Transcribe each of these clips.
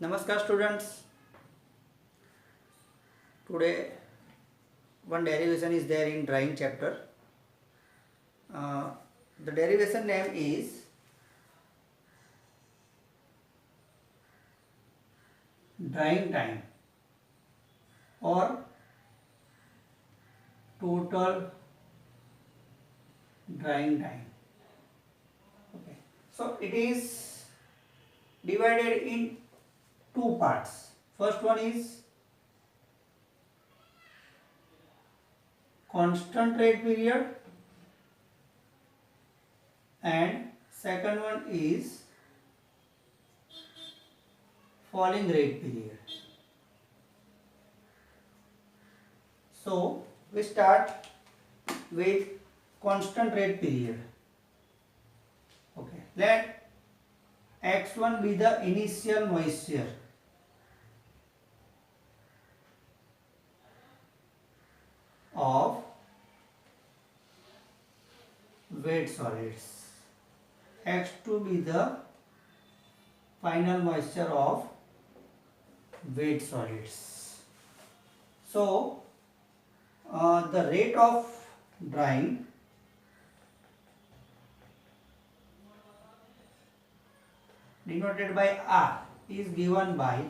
Namaskar students. Today one derivation is there in drawing chapter. The derivation name is drying time or total drying time. Okay. So it is divided in two parts. First one is constant rate period and second one is falling rate period. So we start with constant rate period. Okay, let x1 be the initial moisture of wet solids, x2 be the final moisture of wet solids. So the rate of drying denoted by R is given by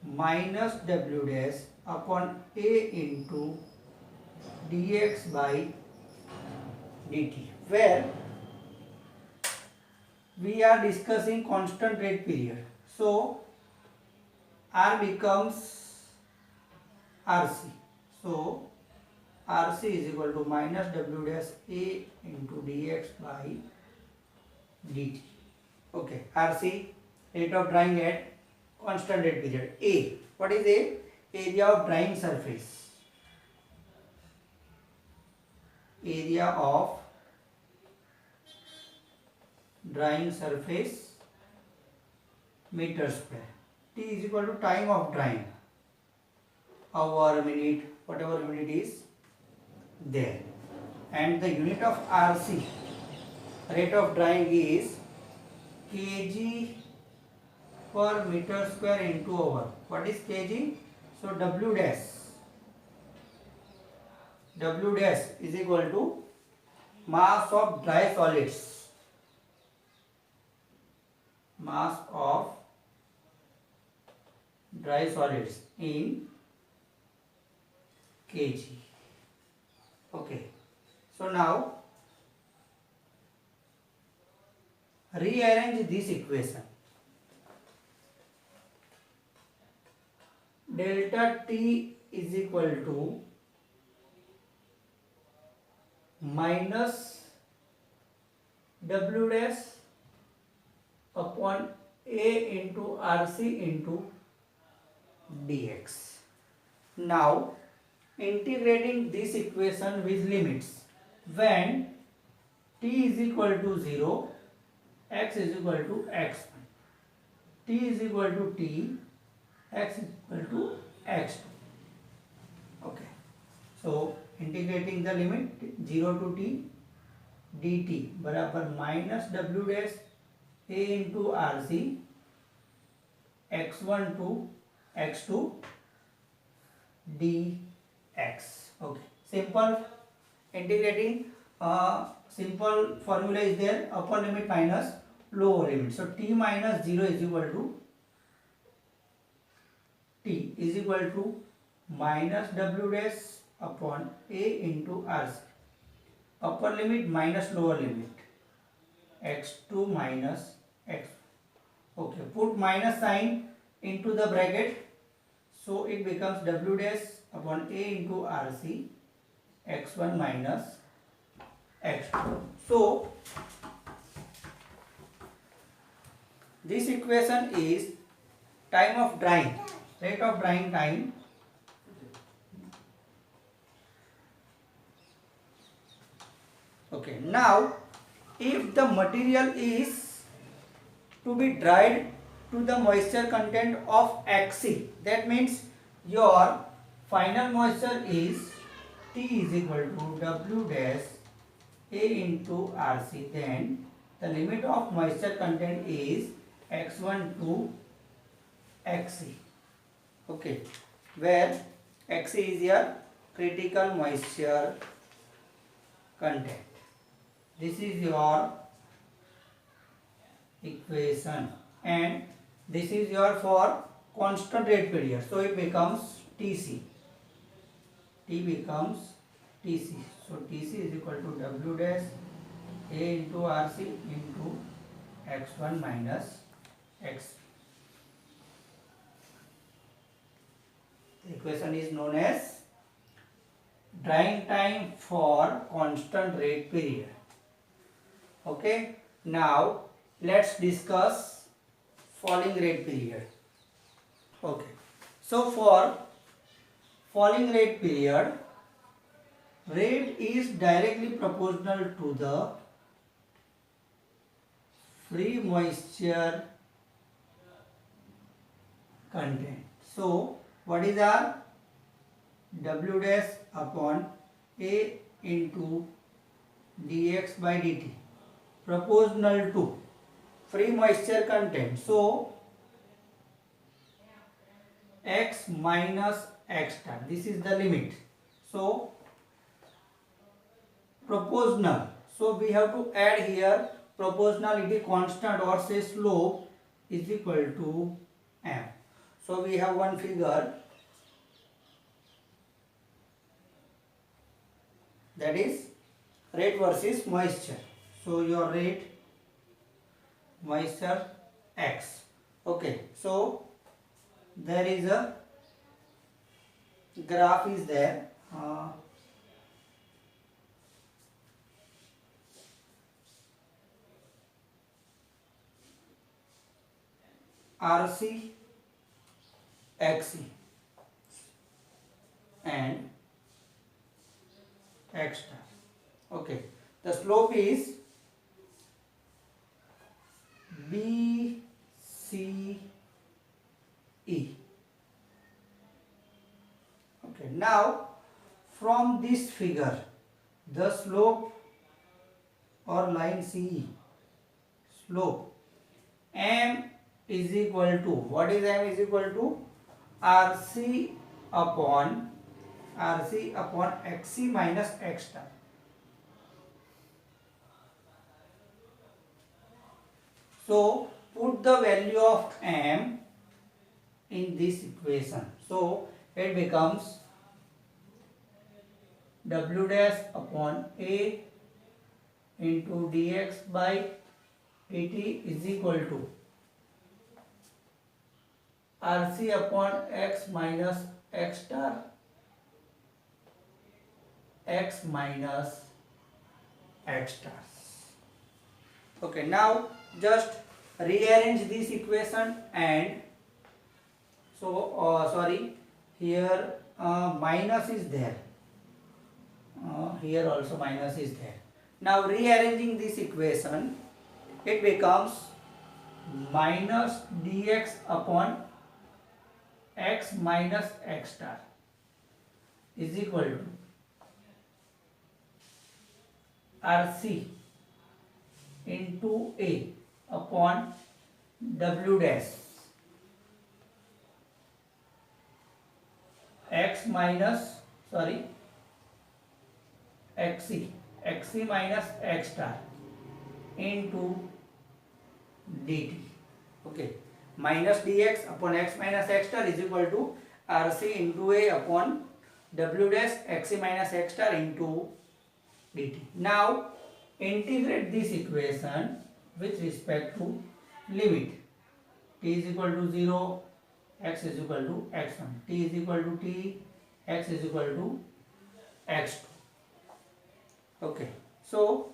minus W dash upon A into dx by dt, where we are discussing constant rate period. So R becomes RC. So RC is equal to minus W dash A into dx by dt. Okay, RC, rate of drying at constant rate period. A, what is A? Area of drying surface. Area of drying surface meter square. T is equal to time of drying, hour, minute, whatever unit is there. And the unit of RC, rate of drying, is kg per meter square into hour. What is kg? So W dash is equal to mass of dry solids. Mass of dry solids in kg. Okay. So now rearrange this equation. Delta T is equal to minus W dash upon A into RC into dx. Now integrating this equation with limits. When T is equal to 0, x is equal to x1. T is equal to T, x is equal to x2. Okay. So integrating the limit 0 to T dt बराबर minus W dash A into RC x1 to x2 dx. Okay. Simple integrating. Simple formula is there, upper limit minus lower limit. So T minus 0 is equal to T is equal to minus W dash upon A into RC. Upper limit minus lower limit, x2 minus x. Okay, put minus sign into the bracket, so it becomes W dash upon A into RC x1 minus x2. So this equation is time of drying, rate of drying time. Okay, now if the material is to be dried to the moisture content of Xc, that means your final moisture is T is equal to W dash A into RC, then the limit of moisture content is X1 to Xc. Okay, where Xc is your critical moisture content. This is your equation, and this is your for constant rate period, so it becomes Tc. T becomes Tc. So Tc is equal to W dash A into Rc into X1 minus X. The equation is known as drying time for constant rate period. Okay. Now let's discuss falling rate period. Okay. So for falling rate period, rate is directly proportional to the free moisture content. So what is our W dash upon A into dx by dt proportional to free moisture content. So x minus x star, this is the limit. So proportional, so we have to add here proportionality constant or say slope is equal to m. So we have one figure, that is rate versus moisture. So your rate, moisture, x. Okay, so there is a graph is there. RC, XC and X star. Okay, the slope is BCE. Okay, now from this figure, the slope or line CE, slope M is equal to, what is M is equal to? RC upon XC minus X star. So put the value of M in this equation. So it becomes W dash upon A into dx by dt is equal to RC upon X minus X star, X minus X star. Okay, now just rearrange this equation, and so sorry, here minus is there, here also minus is there. Now rearranging this equation, it becomes minus dx upon x minus x star is equal to RC into A upon W dash x minus, sorry, XC minus x star into dt. Okay, minus dx upon x minus x star is equal to RC into A upon W dash XC minus x star into dt. Now integrate this equation with respect to limit t is equal to 0, x is equal to x1, t is equal to t, x is equal to x2. Okay, so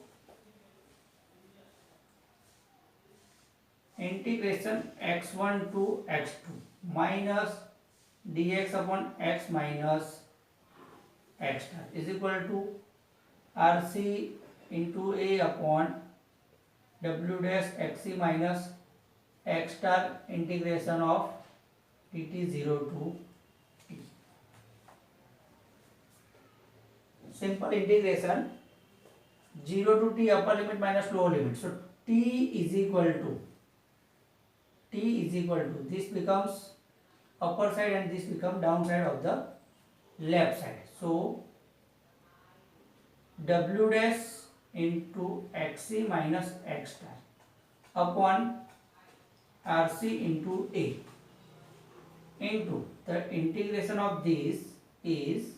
integration x1 to x2 minus dx upon x minus x star is equal to RC into A upon W dash XC minus x star integration of dt 0 to t. simple integration 0 to t upper limit minus lower limit. So t is equal to this becomes upper side and this becomes downside of the left side. So w dash into xc minus x star upon rc into a into the integration of this is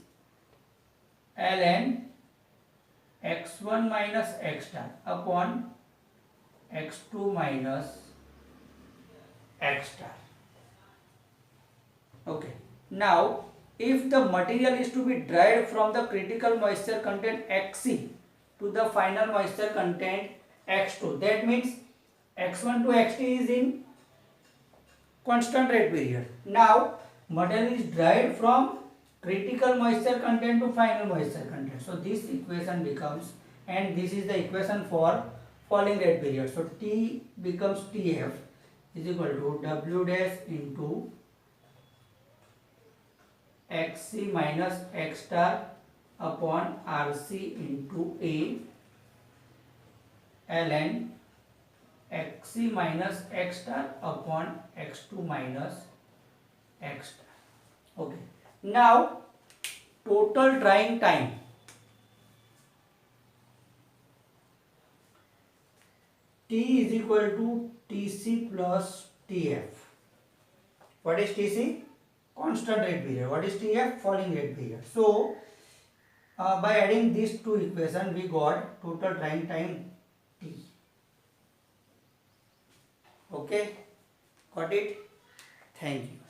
ln x1 minus x star upon x2 minus x star. Okay. Now, if the material is to be dried from the critical moisture content Xc to the final moisture content X2, that means X1 to Xt is in constant rate period. Now, material is dried from critical moisture content to final moisture content. So, this equation becomes, and this is the equation for falling rate period. So, T becomes Tf is equal to W dash into xc minus x star upon rc into a ln xc minus x star upon x2 minus x star. Okay. Now, total drying time. T is equal to Tc plus Tf. What is Tc? Constant rate period. What is Tf? Falling rate period. So, by adding these two equations, we got total drying time T. Okay, got it? Thank you.